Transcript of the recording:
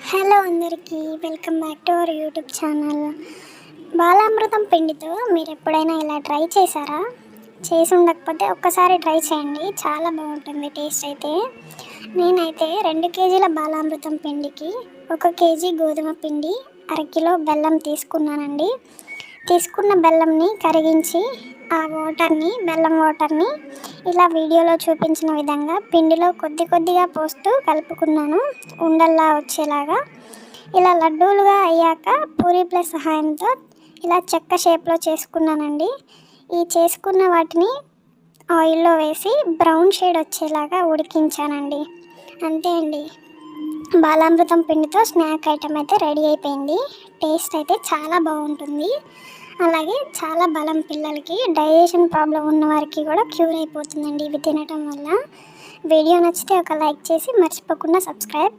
Hello అందరికీ welcome back to our YouTube channel. Balamrutham పిండితో మీరు ఎప్పుడైనా ఇలా ట్రై చేశారా? చేసి ఉండకపోతే ఒక్కసారి ట్రై చేయండి, చాలా బాగుంటుంది టేస్ట్ అయితే. నేనైతే 2 కేజీల బాలామృతం పిండికి 1 కేజీ గోధుమ పిండి, అరకిలో బెల్లం తీసుకున్నానండి. తీసుకున్న బెల్లంని కరిగించి ఆ బెల్లం వాటర్ని ఇలా వీడియోలో చూపించిన విధంగా పిండిలో కొద్దిగా పోస్తూ కలుపుకున్నాను, ఉండల్లా వచ్చేలాగా. ఇలా లడ్డూలుగా అయ్యాక పూరీ ప్లస్ సహాయంతో ఇలా చెక్క షేప్లో చేసుకున్నానండి. ఈ చేసుకున్న వాటిని ఆయిల్లో వేసి బ్రౌన్ షేడ్ వచ్చేలాగా ఉడికించానండి. అంతే అండి, బాలామృతం పిండితో స్నాక్ ఐటమ్ అయితే రెడీ అయిపోయింది. టేస్ట్ అయితే చాలా బాగుంటుంది, అలాగే చాలా బలం. పిల్లలకి డైజెషన్ ప్రాబ్లం ఉన్న వారికి కూడా క్యూర్ అయిపోతుందండి ఇవి తినటం వల్ల. వీడియో నచ్చితే ఒక లైక్ చేసి మర్చిపోకుండా సబ్స్క్రైబ్